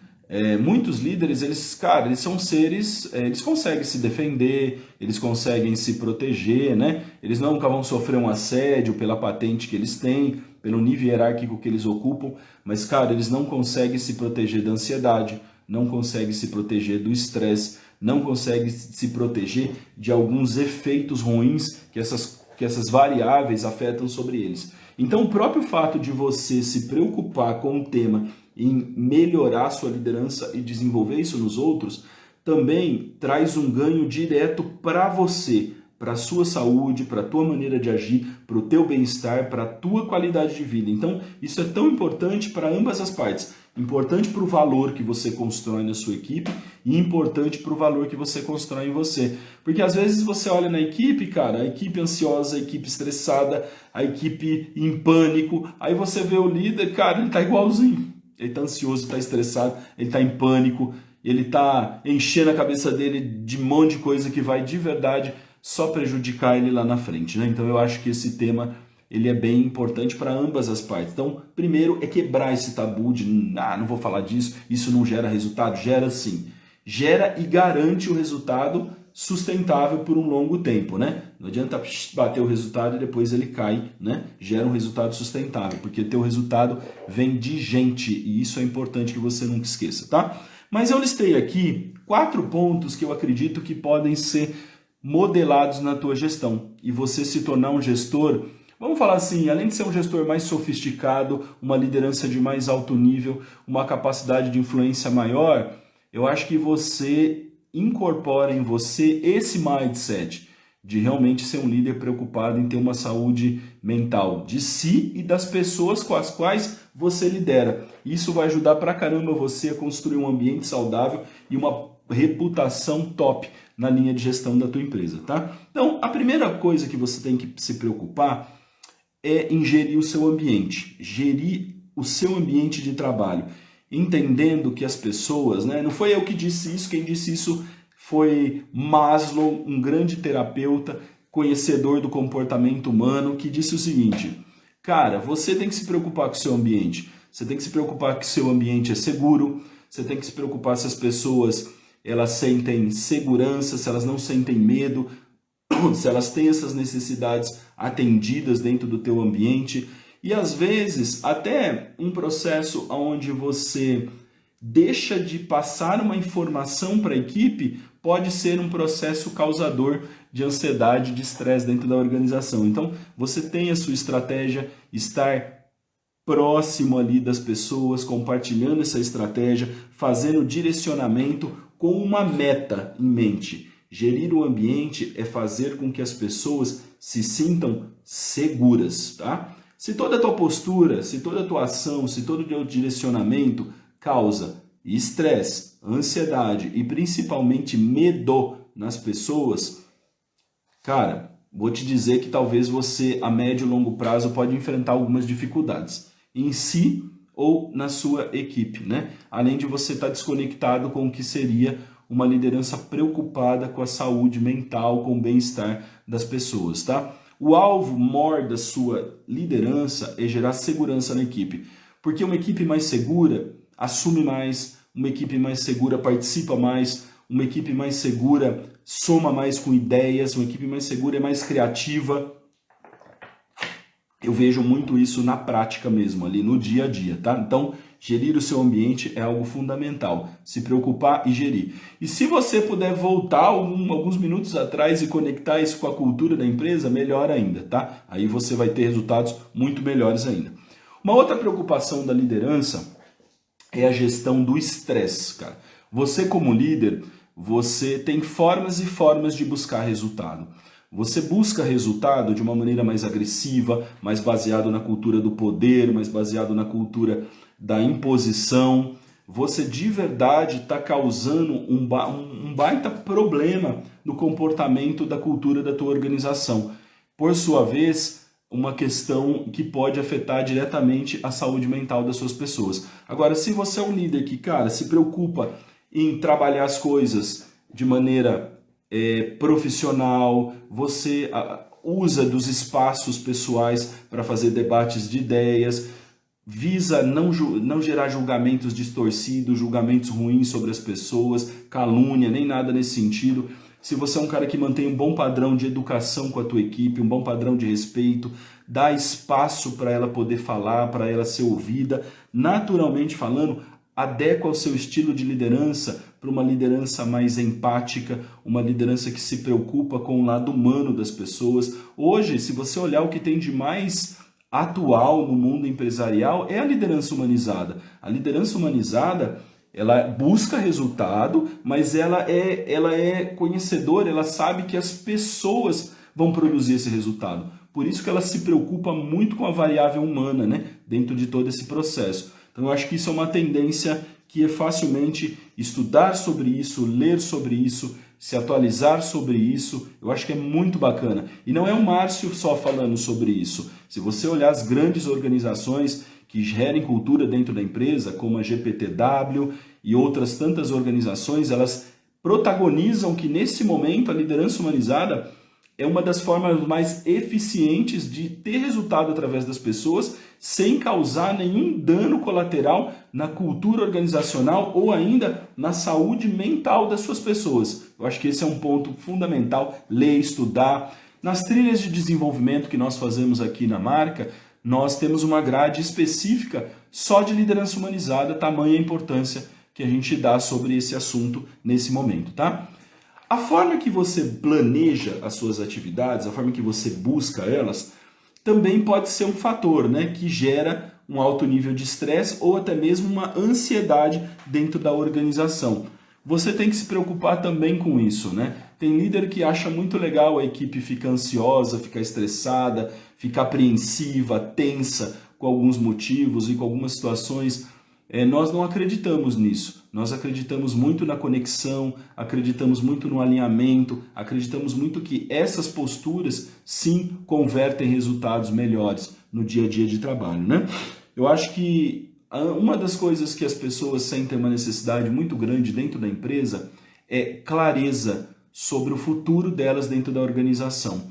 muitos líderes, eles são seres, eles conseguem se defender, eles conseguem se proteger, né? Eles nunca vão sofrer um assédio pela patente que eles têm, pelo nível hierárquico que eles ocupam, mas, cara, eles não conseguem se proteger da ansiedade, não conseguem se proteger do estresse, não conseguem se proteger de alguns efeitos ruins que essas variáveis afetam sobre eles. Então, o próprio fato de você se preocupar com o tema em melhorar sua liderança e desenvolver isso nos outros, também traz um ganho direto para você, para a sua saúde, para a tua maneira de agir, para o teu bem-estar, para a tua qualidade de vida. Então, isso é tão importante para ambas as partes. Importante para o valor que você constrói na sua equipe e importante para o valor que você constrói em você. Porque às vezes você olha na equipe, cara, a equipe ansiosa, a equipe estressada, a equipe em pânico, aí você vê o líder, cara, ele tá igualzinho. Ele está ansioso, está estressado, ele está em pânico, ele está enchendo a cabeça dele de um monte de coisa que vai de verdade só prejudicar ele lá na frente, né? Então eu acho que esse tema ele é bem importante para ambas as partes. Então, primeiro é quebrar esse tabu de não vou falar disso, isso não gera resultado. Gera sim. Gera e garante o resultado sustentável por um longo tempo, né? Não adianta bater o resultado e depois ele cai, né? Gera um resultado sustentável, porque teu resultado vem de gente e isso é importante que você nunca esqueça, tá? Mas eu listei aqui 4 pontos que eu acredito que podem ser modelados na tua gestão e você se tornar um gestor, vamos falar assim, além de ser um gestor mais sofisticado, uma liderança de mais alto nível, uma capacidade de influência maior, eu acho que você incorpora em você esse mindset de realmente ser um líder preocupado em ter uma saúde mental de si e das pessoas com as quais você lidera. Isso vai ajudar pra caramba você a construir um ambiente saudável e uma reputação top na linha de gestão da tua empresa, tá? Então, a primeira coisa que você tem que se preocupar é em gerir o seu ambiente, gerir o seu ambiente de trabalho, entendendo que as pessoas, né, não foi eu que disse isso, quem disse isso foi Maslow, um grande terapeuta, conhecedor do comportamento humano, que disse o seguinte, cara, você tem que se preocupar com o seu ambiente, você tem que se preocupar que o seu ambiente é seguro, você tem que se preocupar se as pessoas elas sentem segurança, se elas não sentem medo, se elas têm essas necessidades atendidas dentro do teu ambiente. E às vezes até um processo onde você deixa de passar uma informação para a equipe pode ser um processo causador de ansiedade, de estresse dentro da organização. Então, você tem a sua estratégia, estar próximo ali das pessoas, compartilhando essa estratégia, fazendo direcionamento com uma meta em mente. Gerir o ambiente é fazer com que as pessoas se sintam seguras, tá? Se toda a tua postura, se toda a tua ação, se todo o teu direcionamento causa estresse, ansiedade e principalmente medo nas pessoas, cara, vou te dizer que talvez você a médio e longo prazo pode enfrentar algumas dificuldades em si ou na sua equipe, né? Além de você estar desconectado com o que seria uma liderança preocupada com a saúde mental, com o bem-estar das pessoas, tá? O alvo maior da sua liderança é gerar segurança na equipe, porque uma equipe mais segura assume mais, uma equipe mais segura participa mais, uma equipe mais segura soma mais com ideias, uma equipe mais segura é mais criativa. Eu vejo muito isso na prática mesmo, ali no dia a dia, tá? Então, gerir o seu ambiente é algo fundamental, se preocupar e gerir. E se você puder voltar alguns minutos atrás e conectar isso com a cultura da empresa, melhor ainda, tá? Aí você vai ter resultados muito melhores ainda. Uma outra preocupação da liderança é a gestão do estresse, cara. Você como líder, você tem formas e formas de buscar resultado. Você busca resultado de uma maneira mais agressiva, mais baseado na cultura do poder, mais baseado na cultura da imposição. Você de verdade está causando um baita problema no comportamento da cultura da tua organização. Por sua vez, uma questão que pode afetar diretamente a saúde mental das suas pessoas. Agora, se você é um líder que, cara, se preocupa em trabalhar as coisas de maneira profissional, você usa dos espaços pessoais para fazer debates de ideias, visa não gerar julgamentos distorcidos, julgamentos ruins sobre as pessoas, calúnia, nem nada nesse sentido. Se você é um cara que mantém um bom padrão de educação com a tua equipe, um bom padrão de respeito, dá espaço para ela poder falar, para ela ser ouvida, naturalmente falando, adequa o seu estilo de liderança para uma liderança mais empática, uma liderança que se preocupa com o lado humano das pessoas. Hoje, se você olhar o que tem de mais atual no mundo empresarial, é a liderança humanizada. A liderança humanizada, ela busca resultado, mas ela é conhecedora, ela sabe que as pessoas vão produzir esse resultado. Por isso que ela se preocupa muito com a variável humana, né, dentro de todo esse processo. Então eu acho que isso é uma tendência que é facilmente estudar sobre isso, ler sobre isso, se atualizar sobre isso. Eu acho que é muito bacana. E não é o Márcio só falando sobre isso. Se você olhar as grandes organizações que gerem cultura dentro da empresa, como a GPTW e outras tantas organizações, elas protagonizam que nesse momento a liderança humanizada é uma das formas mais eficientes de ter resultado através das pessoas sem causar nenhum dano colateral na cultura organizacional ou ainda na saúde mental das suas pessoas. Eu acho que esse é um ponto fundamental, ler, estudar. Nas trilhas de desenvolvimento que nós fazemos aqui na marca, nós temos uma grade específica só de liderança humanizada, tamanha a importância que a gente dá sobre esse assunto nesse momento, tá? A forma que você planeja as suas atividades, a forma que você busca elas, também pode ser um fator, né, que gera um alto nível de estresse ou até mesmo uma ansiedade dentro da organização. Você tem que se preocupar também com isso, né? Tem líder que acha muito legal a equipe ficar ansiosa, ficar estressada, ficar apreensiva, tensa com alguns motivos e com algumas situações. Nós não acreditamos nisso. Nós acreditamos muito na conexão, acreditamos muito no alinhamento, acreditamos muito que essas posturas, sim, convertem resultados melhores no dia a dia de trabalho, né? Eu acho que uma das coisas que as pessoas sentem uma necessidade muito grande dentro da empresa é clareza sobre o futuro delas dentro da organização.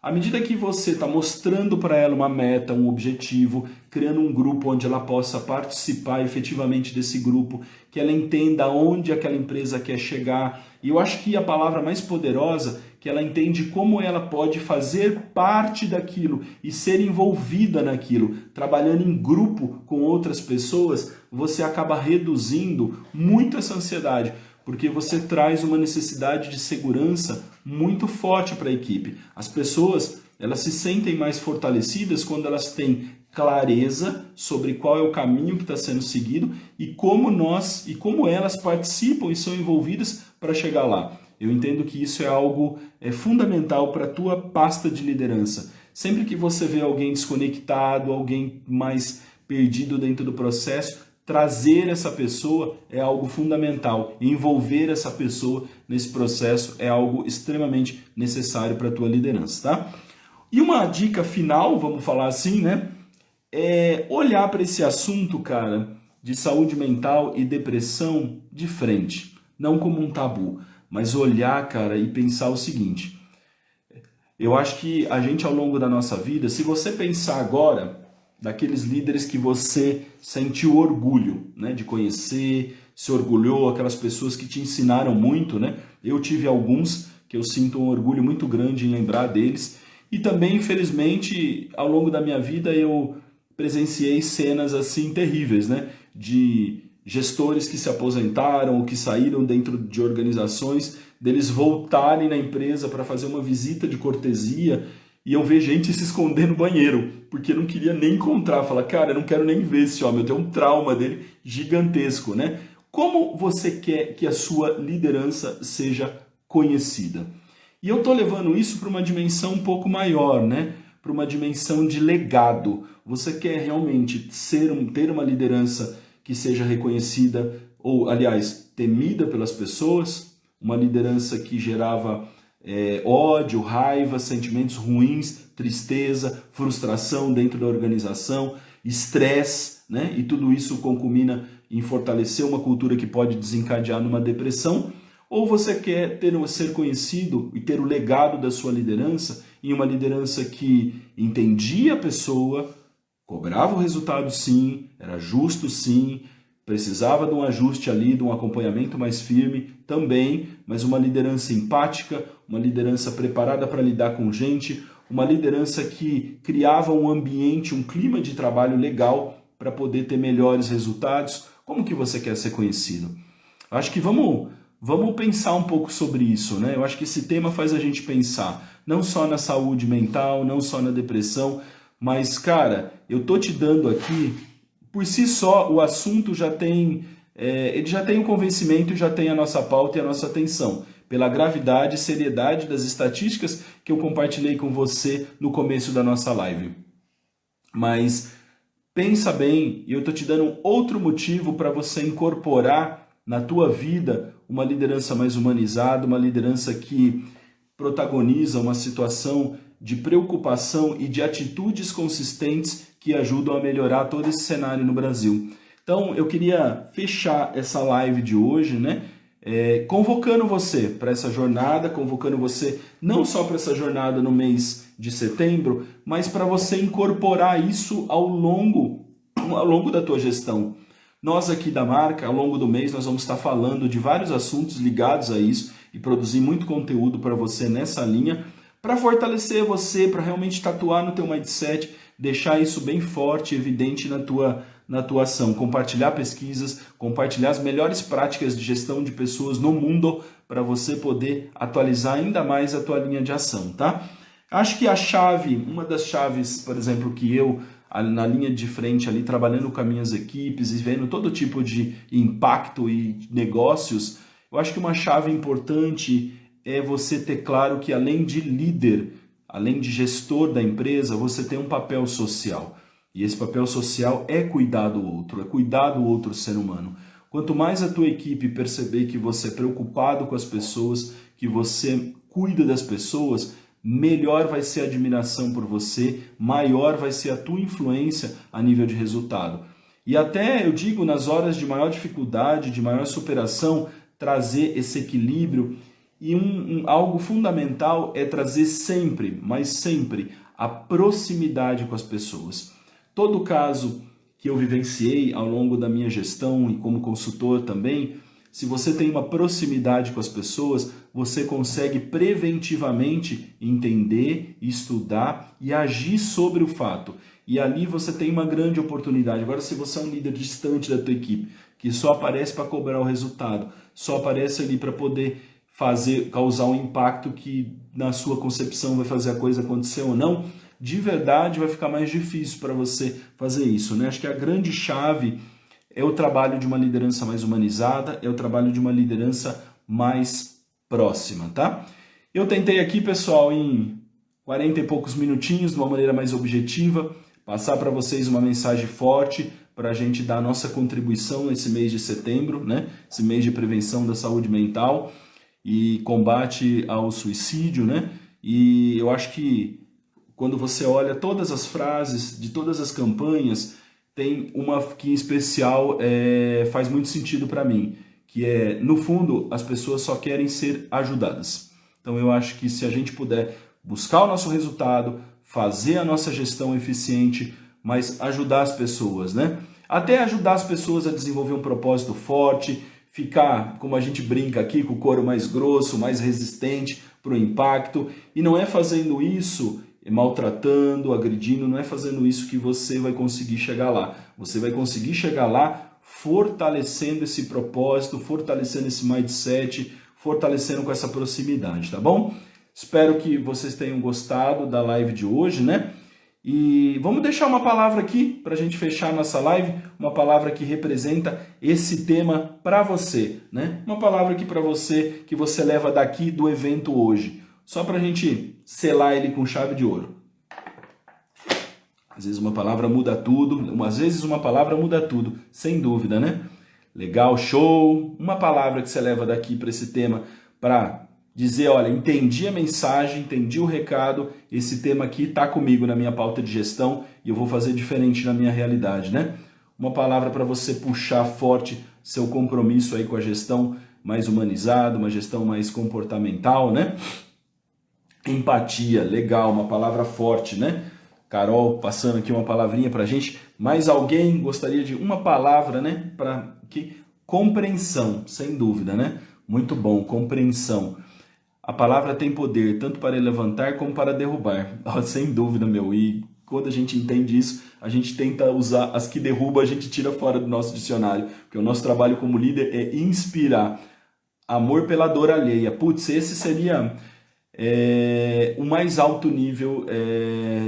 À medida que você está mostrando para ela uma meta, um objetivo, criando um grupo onde ela possa participar efetivamente desse grupo que ela entenda onde aquela empresa quer chegar. E eu acho que a palavra mais poderosa, que ela entende como ela pode fazer parte daquilo e ser envolvida naquilo, trabalhando em grupo com outras pessoas, você acaba reduzindo muito essa ansiedade, porque você traz uma necessidade de segurança muito forte para a equipe. As pessoas, elas se sentem mais fortalecidas quando elas têm clareza sobre qual é o caminho que está sendo seguido e como elas participam e são envolvidas para chegar lá. Eu entendo que isso é algo fundamental para a tua pasta de liderança. Sempre que você vê alguém desconectado, alguém mais perdido dentro do processo, trazer essa pessoa é algo fundamental. Envolver essa pessoa nesse processo é algo extremamente necessário para a tua liderança, tá? E uma dica final, vamos falar assim, né? É olhar para esse assunto, cara, de saúde mental e depressão de frente. Não como um tabu, mas olhar, cara, e pensar o seguinte. Eu acho que a gente, ao longo da nossa vida, se você pensar agora daqueles líderes que você sentiu orgulho, né, de conhecer, se orgulhou, aquelas pessoas que te ensinaram muito, né? Eu tive alguns que eu sinto um orgulho muito grande em lembrar deles. E também, infelizmente, ao longo da minha vida, eu presenciei cenas assim terríveis, né? De gestores que se aposentaram ou que saíram dentro de organizações, deles voltarem na empresa para fazer uma visita de cortesia e eu ver gente se esconder no banheiro, porque não queria nem encontrar. Falar, cara, eu não quero nem ver esse homem, eu tenho um trauma dele gigantesco, né? Como você quer que a sua liderança seja conhecida? E eu tô levando isso para uma dimensão um pouco maior, né? Para uma dimensão de legado. Você quer realmente ter uma liderança que seja reconhecida, ou, aliás, temida pelas pessoas, uma liderança que gerava ódio, raiva, sentimentos ruins, tristeza, frustração dentro da organização, estresse, né? E tudo isso concumina em fortalecer uma cultura que pode desencadear numa depressão. Ou você quer ser conhecido e ter o legado da sua liderança em uma liderança que entendia a pessoa, cobrava o resultado sim, era justo sim, precisava de um ajuste ali, de um acompanhamento mais firme também, mas uma liderança empática, uma liderança preparada para lidar com gente, uma liderança que criava um ambiente, um clima de trabalho legal para poder ter melhores resultados. Como que você quer ser conhecido? Acho que vamos pensar um pouco sobre isso, né? Eu acho que esse tema faz a gente pensar, não só na saúde mental, não só na depressão, mas, cara, eu tô te dando aqui, por si só, o assunto já tem, ele já tem um convencimento, já tem a nossa pauta e a nossa atenção, pela gravidade e seriedade das estatísticas que eu compartilhei com você no começo da nossa live. Mas pensa bem, e eu tô te dando outro motivo para você incorporar na tua vida uma liderança mais humanizada, uma liderança que protagoniza uma situação de preocupação e de atitudes consistentes que ajudam a melhorar todo esse cenário no Brasil. Então, eu queria fechar essa live de hoje, né? Convocando você para essa jornada, convocando você não só para essa jornada no mês de setembro, mas para você incorporar isso ao longo da tua gestão. Nós aqui da marca, ao longo do mês, nós vamos estar falando de vários assuntos ligados a isso e produzir muito conteúdo para você nessa linha, para fortalecer você, para realmente tatuar no teu mindset, deixar isso bem forte, evidente na tua ação, compartilhar pesquisas, compartilhar as melhores práticas de gestão de pessoas no mundo para você poder atualizar ainda mais a tua linha de ação, tá? Acho que a chave, uma das chaves, por exemplo, que eu na linha de frente ali, trabalhando com as minhas equipes e vendo todo tipo de impacto e negócios, eu acho que uma chave importante é você ter claro que além de líder, além de gestor da empresa, você tem um papel social. E esse papel social é cuidar do outro, é cuidar do outro ser humano. Quanto mais a tua equipe perceber que você é preocupado com as pessoas, que você cuida das pessoas, melhor vai ser a admiração por você, maior vai ser a tua influência a nível de resultado. E até, eu digo, nas horas de maior dificuldade, de maior superação, trazer esse equilíbrio. E algo fundamental é trazer sempre, mas sempre, a proximidade com as pessoas. Todo caso que eu vivenciei ao longo da minha gestão e como consultor também, se você tem uma proximidade com as pessoas, você consegue preventivamente entender, estudar e agir sobre o fato. E ali você tem uma grande oportunidade. Agora, se você é um líder distante da tua equipe, que só aparece para cobrar o resultado, só aparece ali para poder causar um impacto que na sua concepção vai fazer a coisa acontecer ou não, de verdade vai ficar mais difícil para você fazer isso, né? Acho que a grande chave é o trabalho de uma liderança mais humanizada, é o trabalho de uma liderança mais próxima, tá? Eu tentei aqui, pessoal, em 40 e poucos minutinhos, de uma maneira mais objetiva, passar para vocês uma mensagem forte para a gente dar a nossa contribuição nesse mês de setembro, né? Esse mês de prevenção da saúde mental e combate ao suicídio, né? E eu acho que quando você olha todas as frases de todas as campanhas, tem uma que em especial faz muito sentido para mim, que é, no fundo, as pessoas só querem ser ajudadas. Então eu acho que se a gente puder buscar o nosso resultado, fazer a nossa gestão eficiente, mas ajudar as pessoas, né? Até ajudar as pessoas a desenvolver um propósito forte, ficar, como a gente brinca aqui, com o couro mais grosso, mais resistente para o impacto. E não é fazendo isso, maltratando, agredindo, não é fazendo isso que você vai conseguir chegar lá. Você vai conseguir chegar lá fortalecendo esse propósito, fortalecendo esse mindset, fortalecendo com essa proximidade, tá bom? Espero que vocês tenham gostado da live de hoje, né? E vamos deixar uma palavra aqui para a gente fechar nossa live, uma palavra que representa esse tema para você, né? Uma palavra aqui para você que você leva daqui do evento hoje, só para a gente selar ele com chave de ouro. Às vezes uma palavra muda tudo, às vezes uma palavra muda tudo, sem dúvida, né? Legal, show! Uma palavra que você leva daqui para esse tema para dizer, olha, entendi a mensagem, entendi o recado, esse tema aqui está comigo na minha pauta de gestão e eu vou fazer diferente na minha realidade, né? Uma palavra para você puxar forte seu compromisso aí com a gestão mais humanizada, uma gestão mais comportamental, né? Empatia, legal, uma palavra forte, né? Carol passando aqui uma palavrinha pra gente. Mais alguém gostaria de uma palavra, né? Para que compreensão, sem dúvida, né? Muito bom, compreensão. A palavra tem poder tanto para levantar como para derrubar. Sem dúvida, meu. E quando a gente entende isso, a gente tenta usar as que derrubam, a gente tira fora do nosso dicionário. Porque o nosso trabalho como líder é inspirar. Amor pela dor alheia. Putz, esse seria o mais alto nível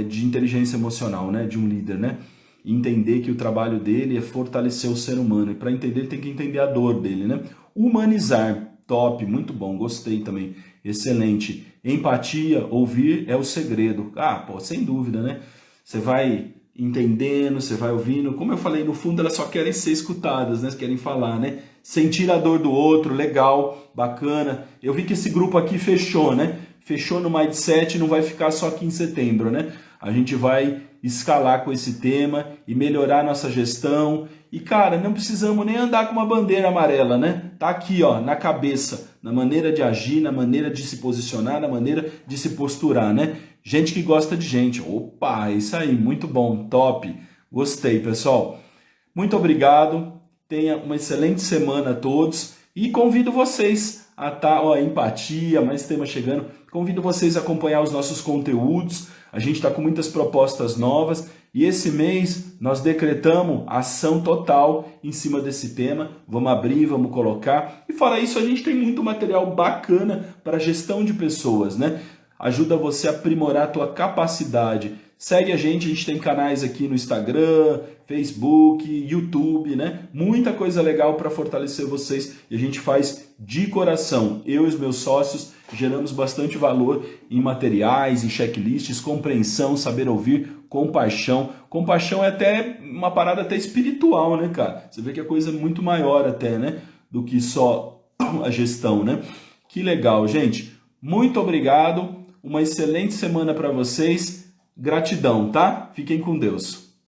de inteligência emocional, né? De um líder, né? Entender que o trabalho dele é fortalecer o ser humano. E para entender, ele tem que entender a dor dele, né? Humanizar. Top, muito bom, gostei também. Excelente. Empatia, ouvir é o segredo. Pô, sem dúvida, né? Você vai entendendo, você vai ouvindo. Como eu falei, no fundo elas só querem ser escutadas, né? Querem falar, né? Sentir a dor do outro, legal, bacana. Eu vi que esse grupo aqui fechou, né? Fechou no Mindset, não vai ficar só aqui em setembro, né? A gente vai escalar com esse tema e melhorar a nossa gestão. E, cara, não precisamos nem andar com uma bandeira amarela, né? Tá aqui, ó, na cabeça, na maneira de agir, na maneira de se posicionar, na maneira de se posturar, né? Gente que gosta de gente. Opa, isso aí, muito bom, top. Gostei, pessoal. Muito obrigado. Tenha uma excelente semana a todos. E convido vocês a estar, empatia, mais tema chegando. Convido vocês a acompanhar os nossos conteúdos. A gente está com muitas propostas novas. E esse mês nós decretamos ação total em cima desse tema. Vamos abrir, vamos colocar. E fora isso, a gente tem muito material bacana para gestão de pessoas, né? Ajuda você a aprimorar a tua capacidade. Segue a gente tem canais aqui no Instagram, Facebook, YouTube, né? Muita coisa legal para fortalecer vocês e a gente faz de coração. Eu e os meus sócios geramos bastante valor em materiais, em checklists, compreensão, saber ouvir, compaixão. Compaixão é até uma parada até espiritual, né, cara? Você vê que a coisa é muito maior até, né? Do que só a gestão, né? Que legal, gente. Muito obrigado. Uma excelente semana para vocês. Gratidão, tá? Fiquem com Deus.